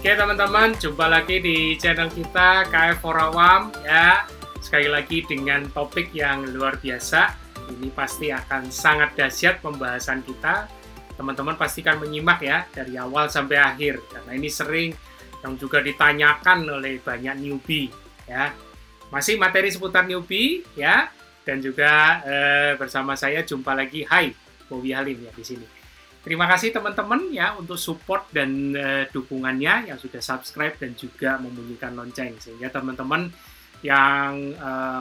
Oke teman-teman, jumpa lagi di channel kita KF for Awam ya. Sekali lagi dengan topik yang luar biasa. Ini pasti akan sangat dahsyat pembahasan kita. Teman-teman pastikan menyimak ya dari awal sampai akhir karena ini sering yang juga ditanyakan oleh banyak newbie ya. Masih materi seputar newbie ya, dan juga bersama saya jumpa lagi. Hai, Bowie Halim ya di sini. Terima kasih teman-teman ya untuk support dan dukungannya yang sudah subscribe dan juga membunyikan lonceng sehingga teman-teman yang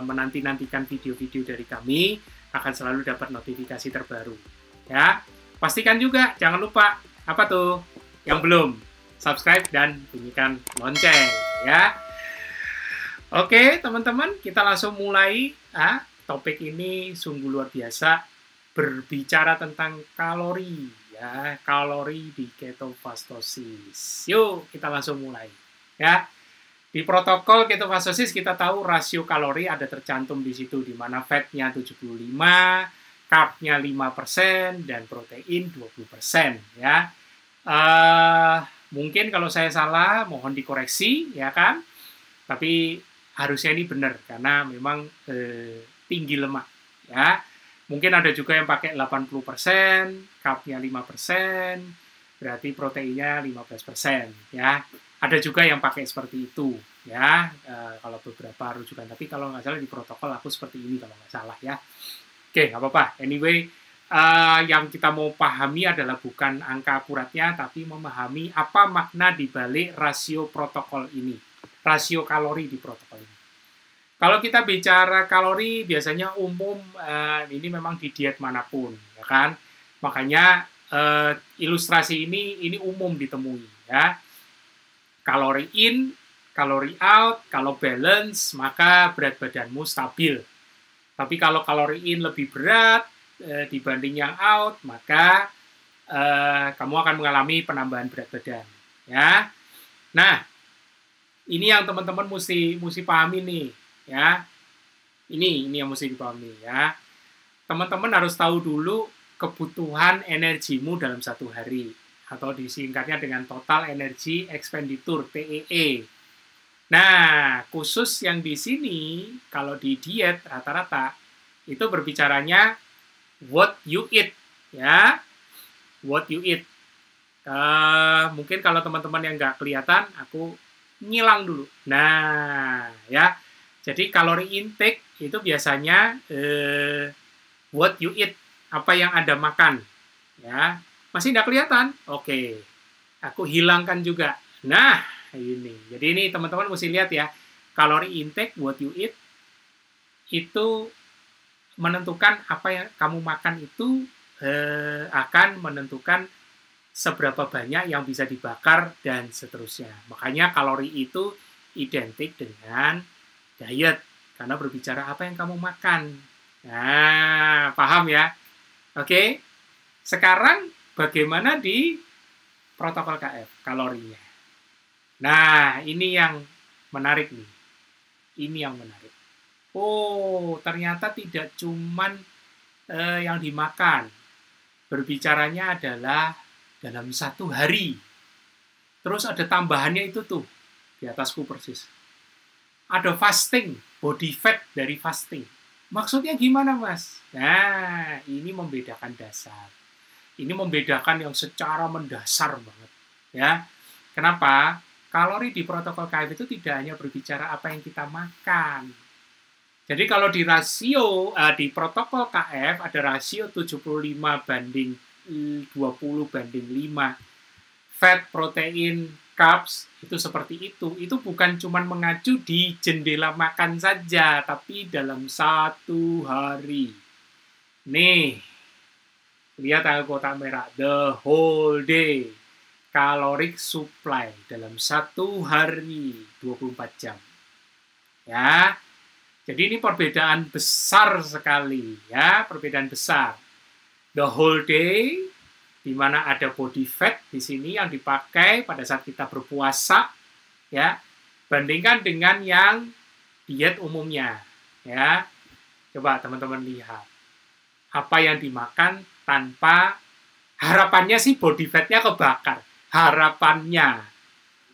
menanti-nantikan video-video dari kami akan selalu dapat notifikasi terbaru ya. Pastikan juga jangan lupa apa tuh yang belum subscribe dan bunyikan lonceng ya. Oke teman-teman, kita langsung mulai. Topik ini sungguh luar biasa, berbicara tentang kalori ya, kalori di ketofastosis. Yuk kita langsung mulai ya. Di protokol ketofastosis kita tahu rasio kalori ada tercantum di situ, di mana fatnya 75, carbnya 5%, dan protein 20% ya. Mungkin kalau saya salah mohon dikoreksi ya kan, tapi harusnya ini benar karena memang tinggi lemak ya. Mungkin ada juga yang pakai 80%, carbnya 5%, berarti proteinnya 15% ya. Ada juga yang pakai seperti itu ya, kalau beberapa rujukan. Tapi kalau nggak salah di protokol aku seperti ini kalau nggak salah ya. Oke, nggak apa-apa. Anyway, yang kita mau pahami adalah bukan angka akuratnya, tapi memahami apa makna dibalik rasio protokol ini, rasio kalori di protokol ini. Kalau kita bicara kalori, biasanya umum ini memang di diet manapun, ya kan? Makanya ilustrasi ini umum ditemui, ya. Kalori in, kalori out, kalau balance, maka berat badanmu stabil. Tapi kalau kalori in lebih berat dibanding yang out, maka kamu akan mengalami penambahan berat badan, ya. Nah, ini yang teman-teman mesti pahami nih. Ya, ini yang mesti dipahami ya. Teman-teman harus tahu dulu kebutuhan energimu dalam satu hari, atau disingkatnya dengan total energy expenditure (TEE). Nah, khusus yang di sini kalau di diet rata-rata itu berbicaranya what you eat ya, what you eat. Mungkin kalau teman-teman yang nggak kelihatan, aku ngilang dulu. Nah, ya. Jadi kalori intake itu biasanya what you eat, apa yang Anda makan. Ya, masih tidak kelihatan? Oke, aku hilangkan juga. Nah, ini. Jadi ini teman-teman mesti lihat ya, kalori intake what you eat itu menentukan apa yang kamu makan itu akan menentukan seberapa banyak yang bisa dibakar dan seterusnya. Makanya kalori itu identik dengan diet, karena berbicara apa yang kamu makan. Nah, paham ya? Oke, sekarang bagaimana di protokol KF kalorinya? Nah, ini yang menarik nih. Ini yang menarik. Oh, ternyata tidak cuman yang dimakan. Berbicaranya adalah dalam satu hari. Terus ada tambahannya itu tuh, di atasku persis. Ada fasting, body fat dari fasting. Maksudnya gimana, Mas? Nah, ini membedakan dasar. Ini membedakan yang secara mendasar banget. Ya, kenapa? Kalori di protokol KF itu tidak hanya berbicara apa yang kita makan. Jadi kalau di rasio, di protokol KF ada rasio 75 banding 20 banding 5. Fat, protein, carbs, itu seperti itu. Itu bukan cuma mengacu di jendela makan saja, tapi dalam satu hari. Nih, lihat angka kotak merah. The whole day. Caloric supply dalam satu hari, 24 jam. Ya, jadi ini perbedaan besar sekali. Ya, perbedaan besar. The whole day, di mana ada body fat di sini yang dipakai pada saat kita berpuasa, ya, bandingkan dengan yang diet umumnya, ya. Coba teman-teman lihat apa yang dimakan tanpa harapannya sih body fatnya kebakar, harapannya.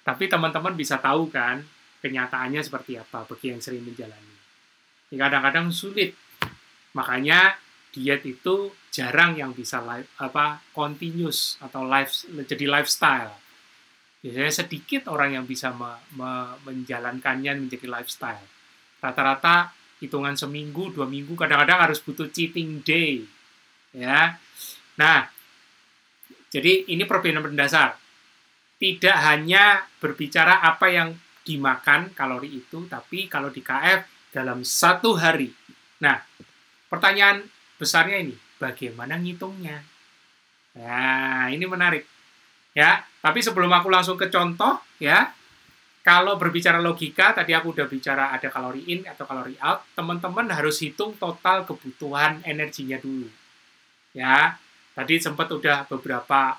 Tapi teman-teman bisa tahu kan kenyataannya seperti apa bagi yang sering menjalani. Kadang-kadang sulit. Makanya diet itu jarang yang bisa continuous atau jadi lifestyle. Biasanya sedikit orang yang bisa menjalankannya menjadi lifestyle. Rata-rata hitungan seminggu, 2 minggu, kadang-kadang harus butuh cheating day. Ya. Nah, jadi ini perbedaan mendasar. Tidak hanya berbicara apa yang dimakan kalori itu, tapi kalau di KF dalam 1 hari. Nah, pertanyaan besarnya ini, bagaimana ngitungnya? Nah, ini menarik. Ya, tapi sebelum aku langsung ke contoh, ya, kalau berbicara logika, tadi aku udah bicara ada kalori in atau kalori out, teman-teman harus hitung total kebutuhan energinya dulu. Ya, tadi sempat udah beberapa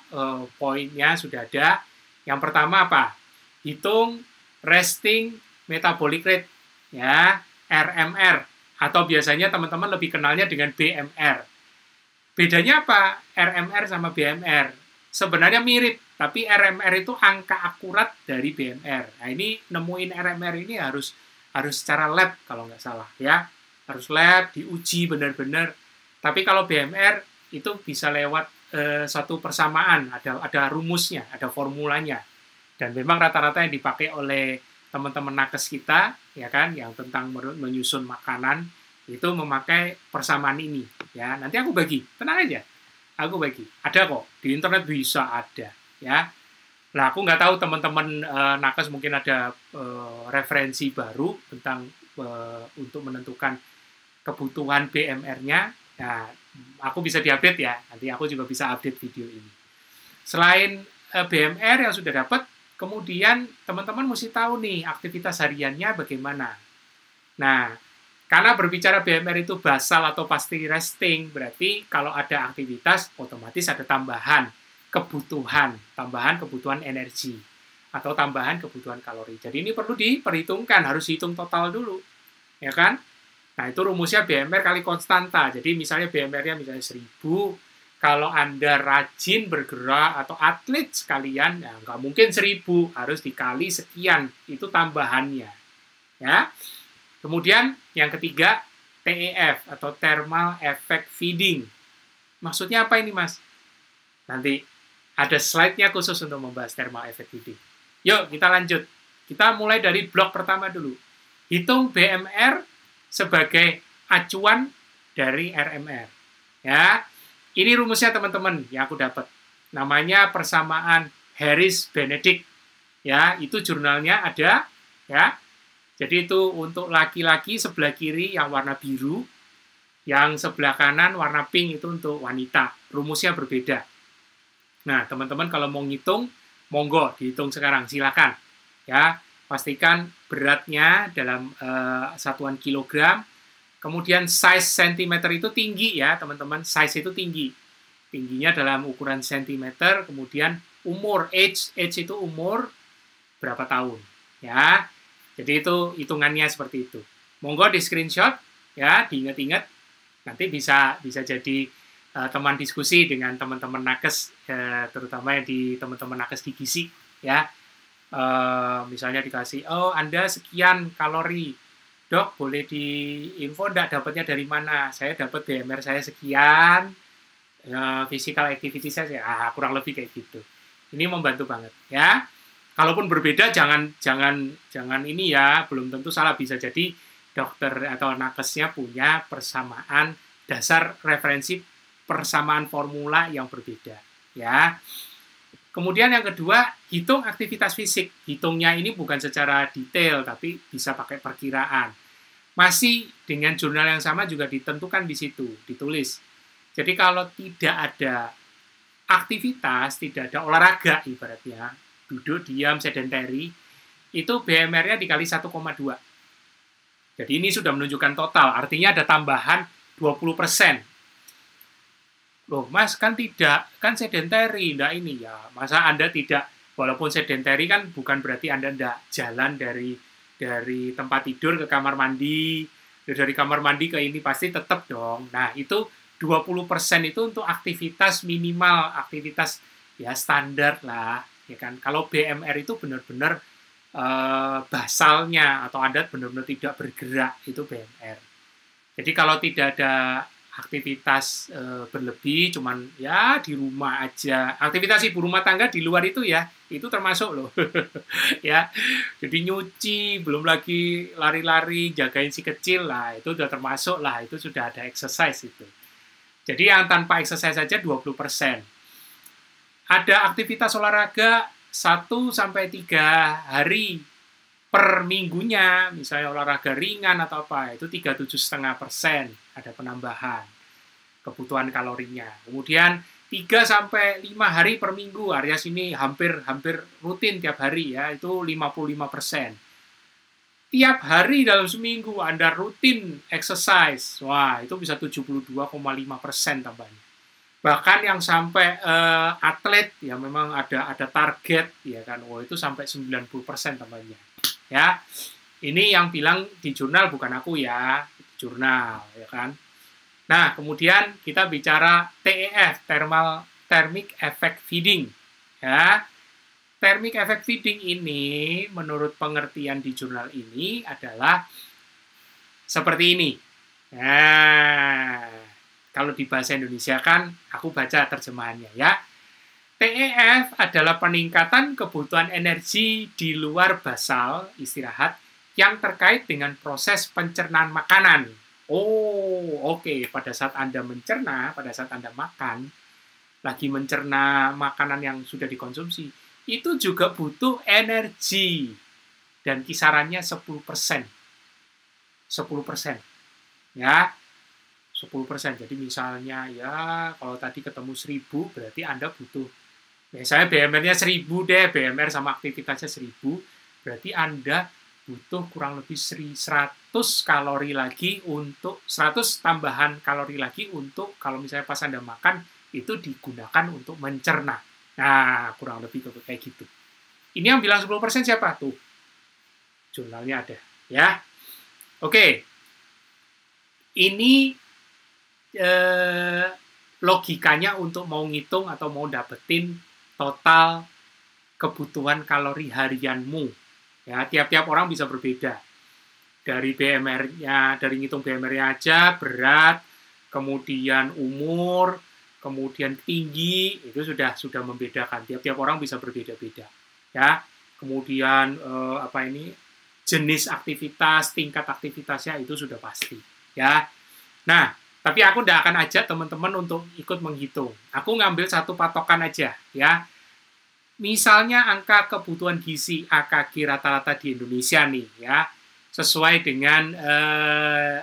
poinnya sudah ada. Yang pertama apa? Hitung resting metabolic rate, ya, RMR, atau biasanya teman-teman lebih kenalnya dengan BMR. Bedanya apa? RMR sama BMR. Sebenarnya mirip, tapi RMR itu angka akurat dari BMR. Nah, ini nemuin RMR ini harus secara lab kalau nggak salah, ya. Harus lab, diuji benar-benar. Tapi kalau BMR itu bisa lewat satu persamaan, ada rumusnya, ada formulanya. Dan memang rata-rata yang dipakai oleh teman-teman nakes kita, ya kan, yang tentang menyusun makanan, itu memakai persamaan ini. Ya, nanti aku bagi, tenang aja. Aku bagi. Ada kok, di internet bisa ada. Ya. Nah, aku nggak tahu teman-teman nakes mungkin ada referensi baru tentang untuk menentukan kebutuhan BMR-nya. Nah, aku bisa diupdate ya. Nanti aku juga bisa update video ini. Selain BMR yang sudah dapat, kemudian teman-teman mesti tahu nih aktivitas hariannya bagaimana. Nah, karena berbicara BMR itu basal atau pasti resting, berarti kalau ada aktivitas otomatis ada tambahan kebutuhan energi atau tambahan kebutuhan kalori. Jadi ini perlu diperhitungkan, harus hitung total dulu. Ya kan? Nah, itu rumusnya BMR kali konstanta. Jadi misalnya BMR-nya misalnya 1000, kalau Anda rajin bergerak atau atlet sekalian, ya nggak mungkin 1000, harus dikali sekian. Itu tambahannya. Ya. Kemudian yang ketiga, TEF atau Thermal Effect Feeding. Maksudnya apa ini, Mas? Nanti ada slide-nya khusus untuk membahas Thermal Effect Feeding. Yuk, kita lanjut. Kita mulai dari blok pertama dulu. Hitung BMR sebagai acuan dari RMR. Ya, ini rumusnya teman-teman yang aku dapat. Namanya persamaan Harris-Benedict. Ya, itu jurnalnya ada. Ya, jadi itu untuk laki-laki sebelah kiri yang warna biru, yang sebelah kanan warna pink itu untuk wanita. Rumusnya berbeda. Nah, teman-teman kalau mau ngitung, monggo dihitung sekarang, silakan. Ya, pastikan beratnya dalam satuan kilogram. Kemudian size sentimeter itu tinggi ya, teman-teman. Size itu tinggi. Tingginya dalam ukuran sentimeter. Kemudian umur, age itu umur berapa tahun. Ya, jadi itu hitungannya seperti itu. Monggo di screenshot, ya, diingat-ingat. Nanti bisa jadi teman diskusi dengan teman-teman nakes, terutama yang di teman-teman nakes di gizi, ya. Misalnya dikasih, oh Anda sekian kalori, dok boleh diinfo enggak dapatnya dari mana? Saya dapat BMR saya sekian, physical activity saya kurang lebih kayak gitu. Ini membantu banget, ya. Kalaupun berbeda jangan ini ya, belum tentu salah, bisa jadi dokter atau nakesnya punya persamaan dasar referensi persamaan formula yang berbeda, ya. Kemudian yang kedua, hitung aktivitas fisik. Hitungnya ini bukan secara detail, tapi bisa pakai perkiraan. Masih dengan jurnal yang sama juga ditentukan di situ, ditulis. Jadi kalau tidak ada aktivitas, tidak ada olahraga ibaratnya, duduk, diam, sedentary, itu BMR-nya dikali 1,2. Jadi ini sudah menunjukkan total, artinya ada tambahan 20%. Loh, Mas, kan tidak, kan sedentary, enggak ini ya. Masa Anda tidak, walaupun sedentary kan bukan berarti Anda enggak jalan dari tempat tidur ke kamar mandi, dari kamar mandi ke ini, pasti tetap dong. Nah, itu 20% itu untuk aktivitas minimal, aktivitas ya standar lah, ya kan. Kalau BMR itu benar-benar basalnya atau Anda benar-benar tidak bergerak, itu BMR. Jadi kalau tidak ada aktivitas berlebih, cuman ya di rumah aja, aktivitas ibu rumah tangga di luar itu ya, itu termasuk loh. Ya, jadi nyuci, belum lagi lari-lari, jagain si kecil lah, itu udah termasuk lah, itu sudah ada exercise itu. Jadi yang tanpa exercise saja 20%. Ada aktivitas olahraga 1-3 hari per minggunya, misalnya olahraga ringan atau apa, itu 37,5% ada penambahan kebutuhan kalorinya. Kemudian 3-5 hari per minggu, area sini hampir rutin tiap hari ya, itu 55%. Tiap hari dalam seminggu Anda rutin exercise, wah itu bisa 72,5% tambahnya. Bahkan yang sampai atlet ya memang ada target ya kan, wah itu sampai 90% tambahnya. Ya, ini yang bilang di jurnal bukan aku ya, jurnal ya kan. Nah, kemudian kita bicara TEF, thermic effect feeding. Ya, thermic effect feeding ini menurut pengertian di jurnal ini adalah seperti ini. Nah, kalau di bahasa Indonesia kan aku baca terjemahannya ya. TEF adalah peningkatan kebutuhan energi di luar basal istirahat yang terkait dengan proses pencernaan makanan. Oh, oke. Pada saat Anda mencerna, pada saat Anda makan, lagi mencerna makanan yang sudah dikonsumsi, itu juga butuh energi. Dan kisarannya 10%. 10%. Ya, 10%. Jadi misalnya, ya kalau tadi ketemu 1.000, berarti Anda butuh misalnya BMR-nya 1.000 deh, BMR sama aktivitasnya 1.000, berarti Anda butuh kurang lebih 100 kalori lagi untuk, 100 tambahan kalori lagi untuk, kalau misalnya pas Anda makan, itu digunakan untuk mencerna. Nah, kurang lebih kayak gitu. Ini yang bilang 10% siapa? Tuh, jurnalnya ada. Ya, oke. Ini logikanya untuk mau ngitung atau mau dapetin total kebutuhan kalori harianmu. Ya, tiap-tiap orang bisa berbeda. Dari BMR-nya, dari ngitung BMR-nya aja, berat, kemudian umur, kemudian tinggi, itu sudah membedakan. Tiap-tiap orang bisa berbeda-beda. Ya, kemudian jenis aktivitas, tingkat aktivitasnya itu sudah pasti. Ya, nah. Tapi aku tidak akan ajak teman-teman untuk ikut menghitung. Aku ngambil satu patokan aja, ya. Misalnya angka kebutuhan gizi AKG rata-rata di Indonesia nih, ya, sesuai dengan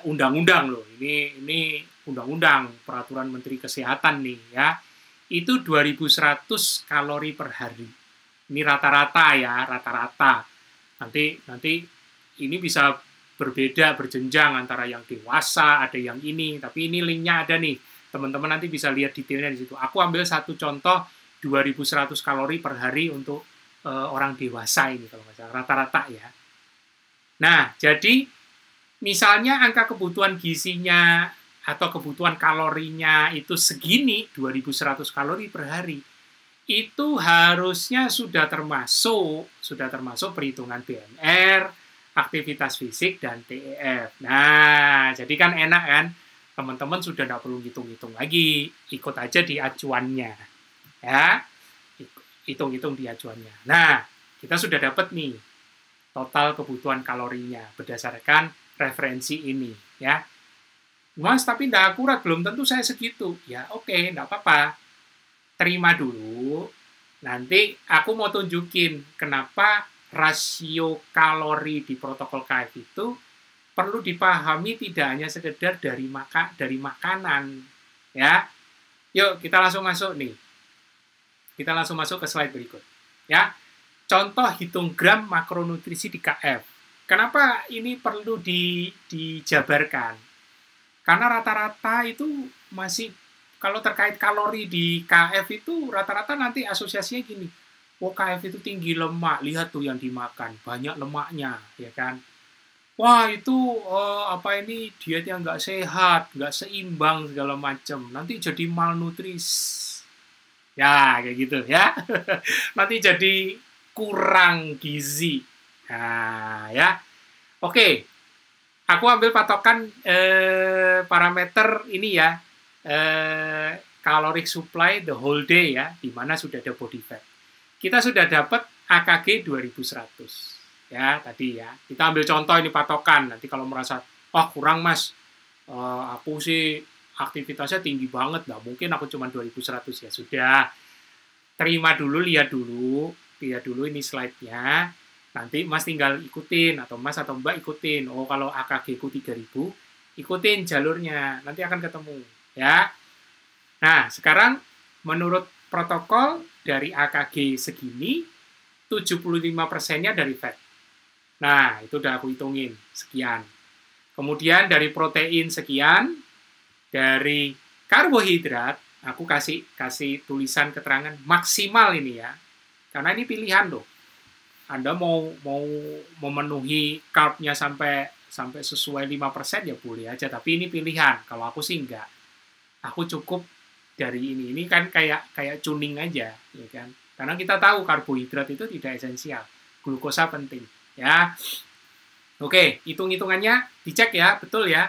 undang-undang loh. Ini undang-undang peraturan Menteri Kesehatan nih, ya. Itu 2.100 kalori per hari. Ini rata-rata ya, rata-rata. Nanti ini bisa berbeda, berjenjang antara yang dewasa, ada yang ini, tapi ini linknya ada nih. Teman-teman nanti bisa lihat detailnya di situ. Aku ambil satu contoh 2.100 kalori per hari untuk orang dewasa ini, kalau nggak salah, rata-rata ya. Nah, jadi misalnya angka kebutuhan gizinya atau kebutuhan kalorinya itu segini, 2.100 kalori per hari, itu harusnya sudah termasuk perhitungan BMR, aktivitas fisik, dan TEF. Nah, jadi kan enak kan? Teman-teman sudah tidak perlu hitung-hitung lagi. Ikut aja di acuannya. Ya, hitung-hitung di acuannya. Nah, kita sudah dapat nih total kebutuhan kalorinya berdasarkan referensi ini. Ya, Mas, tapi tidak akurat, belum tentu saya segitu. Ya, oke, tidak apa-apa. Terima dulu. Nanti aku mau tunjukin kenapa rasio kalori di protokol KF itu perlu dipahami tidak hanya sekedar dari makanan, ya. Yuk kita langsung masuk nih. Kita langsung masuk ke slide berikut, ya. Contoh hitung gram makronutrisi di KF. Kenapa ini perlu dijabarkan? Karena rata-rata itu masih, kalau terkait kalori di KF itu rata-rata nanti asosiasinya gini. Oh, KF itu tinggi lemak, lihat tuh yang dimakan, banyak lemaknya, ya kan? Wah, itu ini diet yang nggak sehat, nggak seimbang segala macam, nanti jadi malnutris, Ya, kayak gitu ya. Nanti jadi kurang gizi. Nah, ya. Oke, aku ambil patokan parameter ini ya. Caloric supply the whole day ya, di mana sudah ada body fat. Kita sudah dapat AKG 2100. Ya, tadi ya. Kita ambil contoh ini patokan. Nanti kalau merasa, "Wah, kurang, Mas. Aku sih aktivitasnya tinggi banget, nggak mungkin aku cuma 2100." Ya sudah, terima dulu, lihat dulu ini slide-nya. Nanti Mas tinggal ikutin, atau Mas atau Mbak ikutin. Oh, kalau AKG ku 3000, ikutin jalurnya, nanti akan ketemu. Ya. Nah, sekarang menurut protokol dari AKG segini, 75%-nya dari fat. Nah, itu udah aku hitungin, sekian. Kemudian dari protein sekian, dari karbohidrat, aku kasih tulisan keterangan maksimal ini ya. Karena ini pilihan loh. Anda mau memenuhi carb-nya sampai sesuai 5% ya boleh aja, tapi ini pilihan. Kalau aku sih enggak. Aku cukup dari ini. Ini kan kayak tuning aja, ya kan? Karena kita tahu karbohidrat itu tidak esensial. Glukosa penting, ya. Oke, hitung-hitungannya dicek ya, betul ya.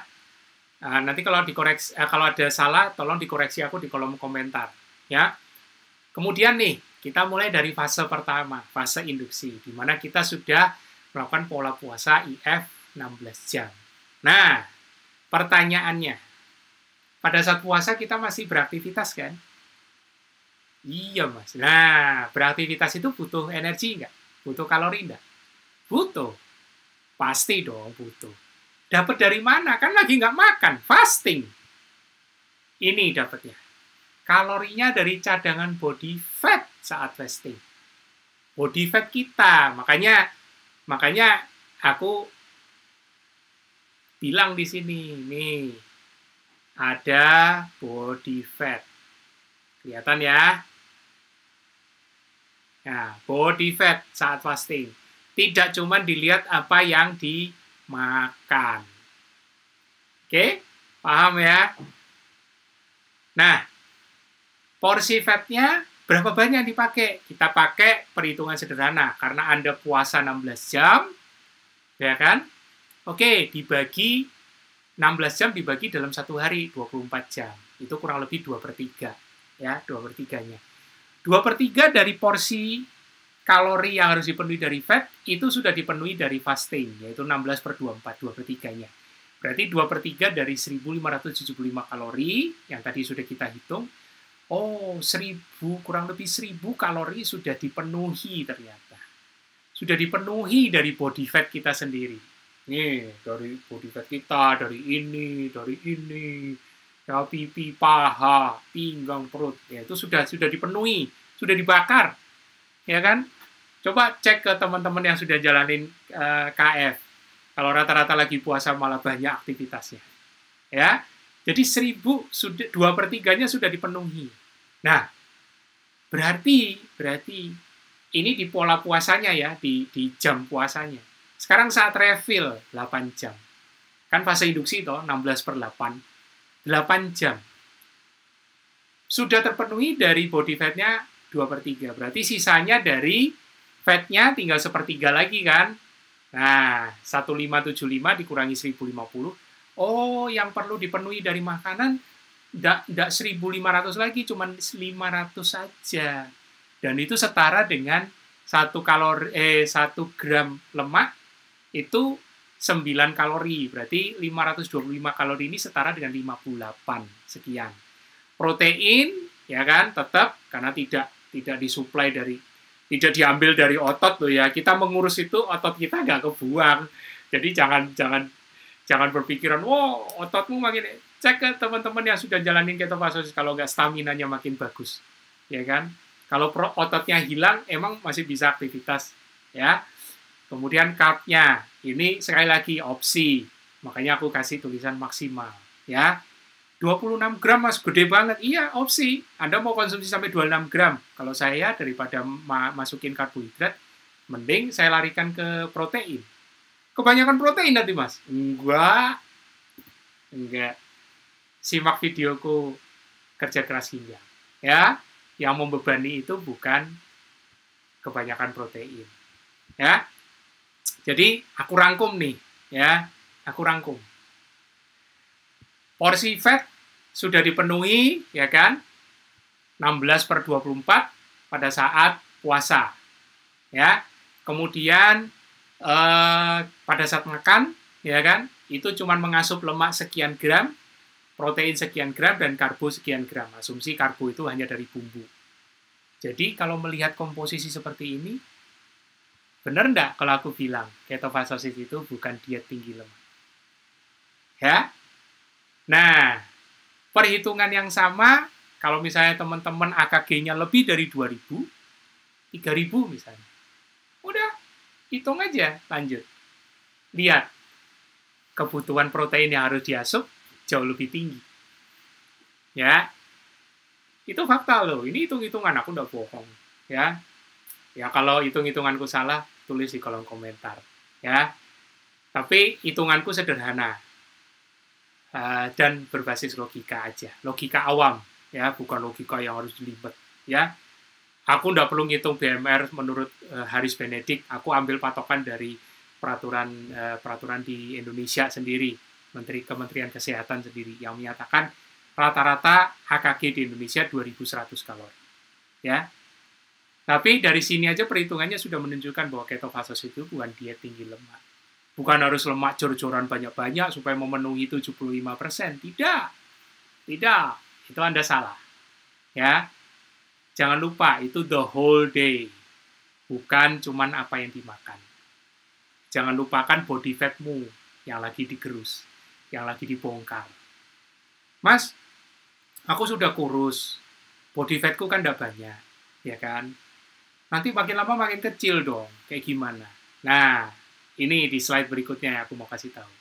Nanti kalau dikoreksi, kalau ada salah, tolong dikoreksi aku di kolom komentar, ya. Kemudian nih, kita mulai dari fase pertama, fase induksi, di mana kita sudah melakukan pola puasa IF 16 jam. Nah, pertanyaannya, pada saat puasa kita masih beraktivitas kan? Iya, Mas. Nah, beraktivitas itu butuh energi nggak? Butuh kalori nggak? Butuh. Pasti dong butuh. Dapat dari mana? Kan lagi nggak makan, fasting. Ini dapatnya. Kalorinya dari cadangan body fat saat fasting. Body fat kita. Makanya aku bilang di sini, nih, ada body fat. Kelihatan ya? Nah, body fat saat fasting. Tidak cuma dilihat apa yang dimakan. Oke? Paham ya? Nah, porsi fatnya berapa banyak dipakai? Kita pakai perhitungan sederhana. Karena Anda puasa 16 jam, ya kan? Oke, dibagi 16 jam dibagi dalam satu hari, 24 jam. Itu kurang lebih 2/3. Ya, 2/3-nya. 2/3 dari porsi kalori yang harus dipenuhi dari fat, itu sudah dipenuhi dari fasting, yaitu 16/24, 2/3-nya. Berarti 2/3 dari 1575 kalori, yang tadi sudah kita hitung, kurang lebih 1000 kalori sudah dipenuhi ternyata. Sudah dipenuhi dari body fat kita sendiri. Nih, dari body fat kita, dari ini, ya, pipi, paha, pinggang, perut, ya itu sudah dipenuhi, sudah dibakar, ya kan? Coba cek ke teman-teman yang sudah jalanin KF. Kalau rata-rata lagi puasa malah banyak aktivitasnya, ya. Jadi 1000 sudah 2/3-nya sudah dipenuhi. Nah, berarti ini di pola puasanya ya, di jam puasanya. Sekarang saat refill 8 jam. Kan fase induksi itu 16/8. 8 jam. Sudah terpenuhi dari body fat-nya 2/3. Berarti sisanya dari fat-nya tinggal 1/3 lagi kan? Nah, 1575 dikurangi 1050. Oh, yang perlu dipenuhi dari makanan enggak 1500 lagi, cuma 500 saja. Dan itu setara dengan 1 gram lemak itu 9 kalori, berarti 525 kalori ini setara dengan 58 sekian. Protein, ya kan, tetap karena tidak disuplai tidak diambil dari otot loh ya. Kita mengurus itu, otot kita nggak kebuang. Jadi jangan berpikiran, ototmu makin. Cek ke teman-teman yang sudah jalanin ketofastosis, kalau nggak stamina-nya makin bagus, ya kan. Kalau ototnya hilang, emang masih bisa aktivitas, ya. Kemudian carb-nya, ini sekali lagi opsi, makanya aku kasih tulisan maksimal, ya. 26 gram, Mas, gede banget. Iya, opsi. Anda mau konsumsi sampai 26 gram. Kalau saya, daripada masukin karbohidrat, mending saya larikan ke protein. Kebanyakan protein nanti, Mas. Enggak. Simak videoku Kerja Keras Ginjal. Ya, yang membebani itu bukan kebanyakan protein. Ya. Jadi aku rangkum nih, ya. Aku rangkum. Porsi fat sudah dipenuhi, ya kan? 16/24 pada saat puasa. Ya. Kemudian pada saat makan, ya kan? Itu cuma mengasup lemak sekian gram, protein sekian gram, dan karbo sekian gram. Asumsi karbo itu hanya dari bumbu. Jadi kalau melihat komposisi seperti ini, benar enggak kalau aku bilang ketofastosis itu bukan diet tinggi lemak? Ya. Nah, perhitungan yang sama, kalau misalnya teman-teman AKG-nya lebih dari 2.000, 3.000 misalnya. Udah, hitung aja, lanjut. Lihat, kebutuhan protein yang harus diasup jauh lebih tinggi. Ya, itu fakta loh. Ini hitung-hitungan, aku nggak bohong. Ya, kalau hitung-hitunganku salah, tulis di kolom komentar. Ya, tapi hitunganku sederhana dan berbasis logika aja, logika awam, ya, bukan logika yang harus dilibet. Ya, aku nggak perlu ngitung BMR menurut Haris Benedict. Aku ambil patokan dari peraturan di Indonesia sendiri, Kementerian Kesehatan sendiri, yang menyatakan rata-rata HKG di Indonesia 2.100 kalori. Ya, tapi dari sini aja perhitungannya sudah menunjukkan bahwa ketofastosis itu bukan diet tinggi lemak. Bukan harus lemak jor-joran banyak-banyak supaya memenuhi 75%. Tidak. Itu Anda salah. Ya. Jangan lupa, itu the whole day. Bukan cuman apa yang dimakan. Jangan lupakan body fatmu yang lagi digerus, yang lagi dibongkar. Mas, aku sudah kurus. Body fatku kan tidak banyak. Ya kan? Nanti makin lama makin kecil dong. Kayak gimana? Nah, ini di slide berikutnya yang aku mau kasih tahu.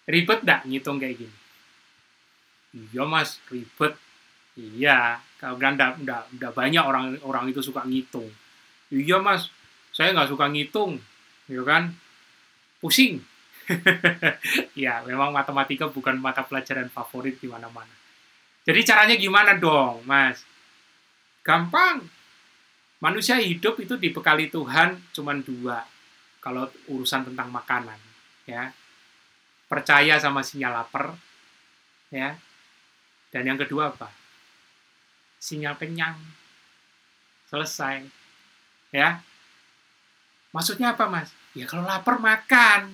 Ribet nggak ngitung kayak gini? Iya mas, ribet. Iya, kalau nggak banyak orang itu suka ngitung. Iya mas, saya nggak suka ngitung, gitu kan? Pusing. Ya, memang matematika bukan mata pelajaran favorit di mana-mana. Jadi caranya gimana dong, mas? Gampang. Manusia hidup itu dibekali Tuhan cuma 2. Kalau urusan tentang makanan, ya, percaya sama sinyal lapar, ya, dan yang kedua apa? Sinyal kenyang. Selesai, ya. Maksudnya apa, mas? Ya kalau lapar makan.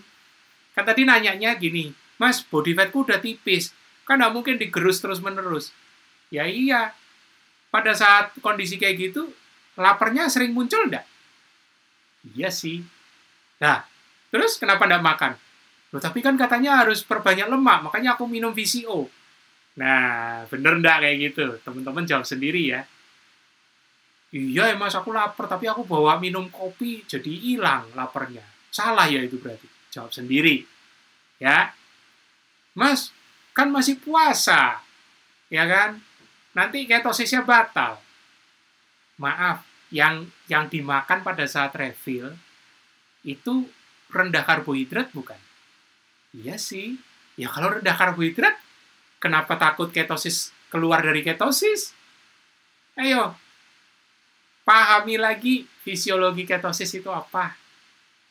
Kan tadi nanyanya gini, mas, body fatku udah tipis, kan nggak mungkin digerus terus-menerus. Ya iya, pada saat kondisi kayak gitu, laparnya sering muncul nggak? Iya sih. Nah, terus kenapa nggak makan? Loh, tapi kan katanya harus perbanyak lemak, makanya aku minum VCO. Nah, bener nggak kayak gitu? Teman-teman jawab sendiri ya. Iya, mas, aku lapar, tapi aku bawa minum kopi, jadi hilang laparnya. Salah ya itu berarti. Jawab sendiri. Ya. Mas, kan masih puasa. Ya kan? Nanti ketosisnya batal. Maaf, yang dimakan pada saat refill, itu rendah karbohidrat bukan? Iya sih. Ya kalau rendah karbohidrat, kenapa takut ketosis keluar dari ketosis? Ayo, pahami lagi fisiologi ketosis itu apa.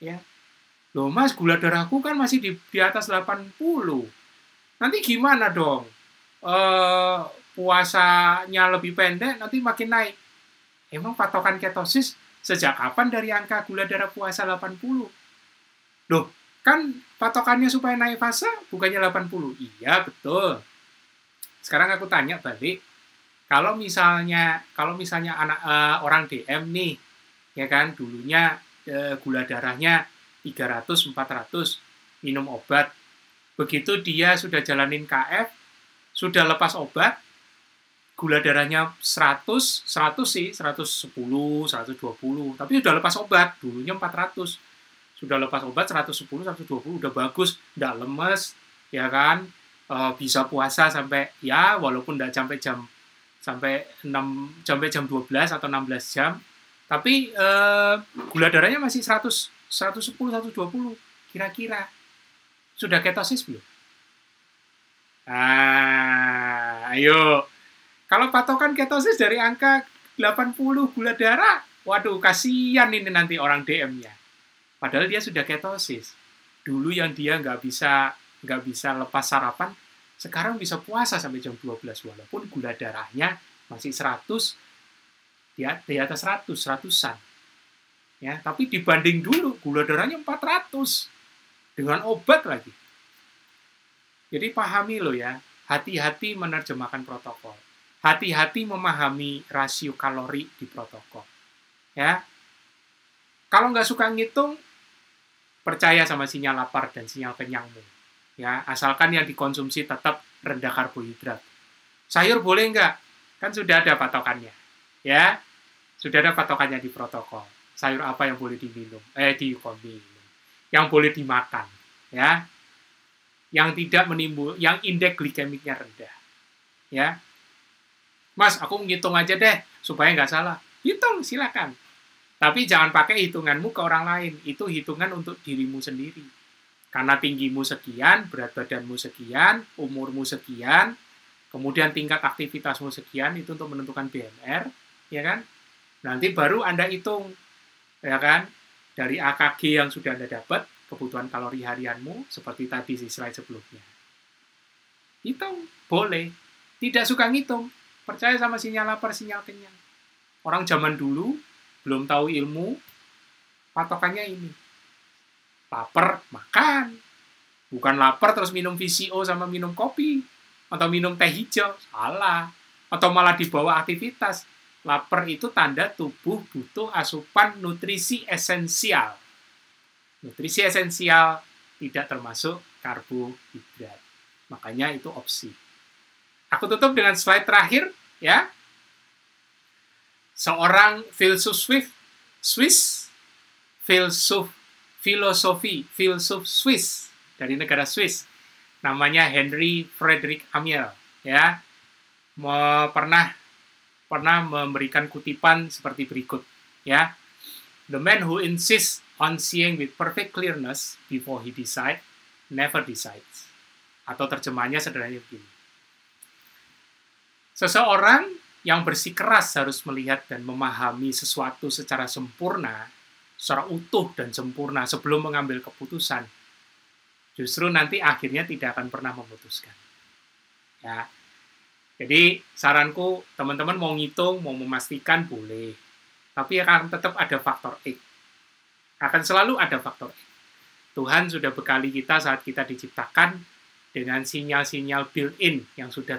Ya. Loh mas, gula darahku kan masih di atas 80. Nanti gimana dong? Puasanya lebih pendek, nanti makin naik. Emang patokan ketosis sejak kapan dari angka gula darah puasa 80? Loh, kan patokannya supaya naik fase bukannya 80? Iya, betul. Sekarang aku tanya balik, kalau misalnya orang DM nih, ya kan, dulunya gula darahnya 300-400, minum obat. Begitu dia sudah jalanin KF, sudah lepas obat, gula darahnya 100 sih, 110, 120, tapi sudah lepas obat, dulunya 400. Sudah lepas obat 110, 120, udah bagus, nggak lemes, ya kan, bisa puasa sampai, ya walaupun nggak sampai jam 12 atau 16 jam, tapi gula darahnya masih 100, 110, 120, kira-kira. Sudah ketosis belum? Ayo. Kalau patokan ketosis dari angka 80 gula darah, waduh, kasihan ini nanti orang DM-nya. Padahal dia sudah ketosis. Dulu yang dia nggak bisa lepas sarapan, sekarang bisa puasa sampai jam 12, walaupun gula darahnya masih 100, di atas 100-an. Ya, tapi dibanding dulu, gula darahnya 400, dengan obat lagi. Jadi pahami loh ya, hati-hati menerjemahkan protokol. Hati-hati memahami rasio kalori di protokol. Ya, kalau nggak suka ngitung, percaya sama sinyal lapar dan sinyal kenyangmu. Ya, asalkan yang dikonsumsi tetap rendah karbohidrat. Sayur boleh nggak? Kan sudah ada patokannya. Ya, sudah ada patokannya di protokol. Sayur apa yang boleh diminum? Yang boleh dimakan. Ya, yang tidak yang indeks glikemiknya rendah. Ya, Mas, aku ngitung aja deh, supaya nggak salah. Hitung, silakan. Tapi jangan pakai hitunganmu ke orang lain. Itu hitungan untuk dirimu sendiri. Karena tinggimu sekian, berat badanmu sekian, umurmu sekian, kemudian tingkat aktivitasmu sekian, itu untuk menentukan BMR, ya kan? Nanti baru Anda hitung, ya kan? Dari AKG yang sudah Anda dapat, kebutuhan kalori harianmu, seperti tadi di slide sebelumnya. Hitung, boleh. Tidak suka ngitung, percaya sama sinyal lapar, sinyal kenyang. Orang zaman dulu, belum tahu ilmu, patokannya ini. Lapar, makan. Bukan lapar terus minum VCO sama minum kopi. Atau minum teh hijau. Salah. Atau malah dibawa aktivitas. Lapar itu tanda tubuh butuh asupan nutrisi esensial. Nutrisi esensial tidak termasuk karbohidrat. Makanya itu opsi. Aku tutup dengan slide terakhir, ya. Seorang filsuf Swiss dari negara Swiss, namanya Henry Frederick Amiel, ya, pernah memberikan kutipan seperti berikut, ya. The man who insists on seeing with perfect clearness before he decides never decides. Atau terjemahannya sederhananya begini. Seseorang yang bersikeras harus melihat dan memahami sesuatu secara sempurna, secara utuh dan sempurna sebelum mengambil keputusan, justru nanti akhirnya tidak akan pernah memutuskan. Ya. Jadi saranku, teman-teman mau ngitung, mau memastikan boleh, tapi akan tetap ada faktor X. Akan selalu ada faktor X. Tuhan sudah bekali kita saat kita diciptakan dengan sinyal-sinyal built-in yang sudah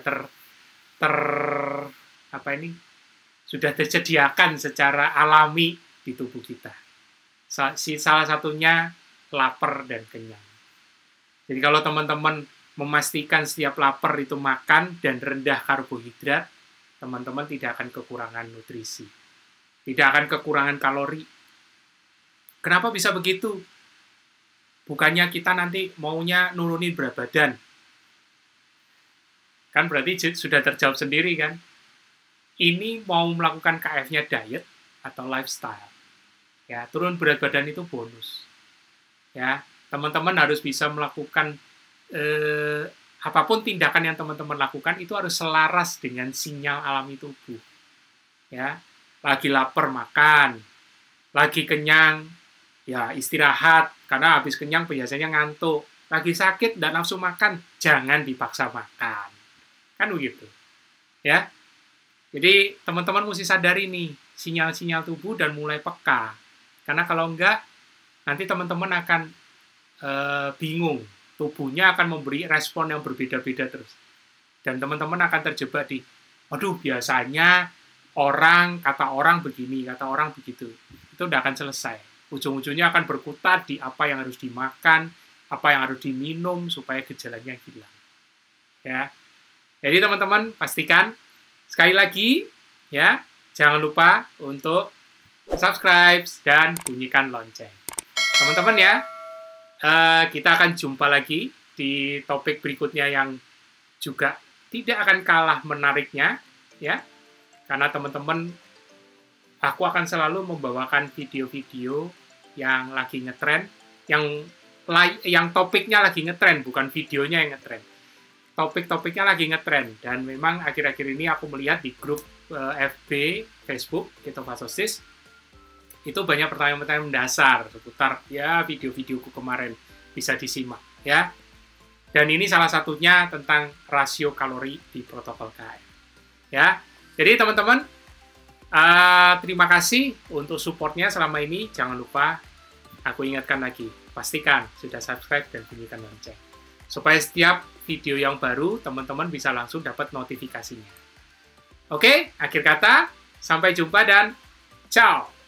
sudah disediakan secara alami di tubuh kita. Salah satunya lapar dan kenyang. Jadi kalau teman-teman memastikan setiap lapar itu makan dan rendah karbohidrat, teman-teman tidak akan kekurangan nutrisi. Tidak akan kekurangan kalori. Kenapa bisa begitu? Bukannya kita nanti maunya nurunin berat badan. Kan berarti sudah terjawab sendiri kan? Ini mau melakukan KF-nya diet atau lifestyle. Ya, turun berat badan itu bonus. Ya, teman-teman harus bisa melakukan apapun tindakan yang teman-teman lakukan itu harus selaras dengan sinyal alami tubuh. Ya, lagi lapar makan, lagi kenyang ya istirahat karena habis kenyang biasanya ngantuk. Lagi sakit dan nafsu makan, jangan dipaksa makan. Kan begitu. Ya. Jadi teman-teman mesti sadari nih sinyal-sinyal tubuh dan mulai peka. Karena kalau enggak, nanti teman-teman akan bingung. Tubuhnya akan memberi respon yang berbeda-beda terus. Dan teman-teman akan terjebak di, aduh biasanya kata orang begini, kata orang begitu. Itu udah akan selesai. Ujung-ujungnya akan berkutat di apa yang harus dimakan, apa yang harus diminum supaya gejalanya hilang. Ya. Jadi teman-teman pastikan sekali lagi, ya, jangan lupa untuk subscribe dan bunyikan lonceng. Teman-teman ya, kita akan jumpa lagi di topik berikutnya yang juga tidak akan kalah menariknya, ya. Karena teman-teman, aku akan selalu membawakan video-video yang lagi ngetren, yang topiknya lagi ngetren, bukan videonya yang ngetren. topik-topiknya lagi ngetren, dan memang akhir-akhir ini aku melihat di grup FB, Facebook, Ketofastosis, itu banyak pertanyaan-pertanyaan mendasar seputar ya video-videoku kemarin, bisa disimak ya. Dan ini salah satunya tentang rasio kalori di protokol KM. Ya, jadi teman-teman, terima kasih untuk supportnya selama ini. Jangan lupa, aku ingatkan lagi, pastikan sudah subscribe dan bunyikan lonceng, supaya setiap video yang baru, teman-teman bisa langsung dapat notifikasinya. Oke, akhir kata, sampai jumpa dan ciao!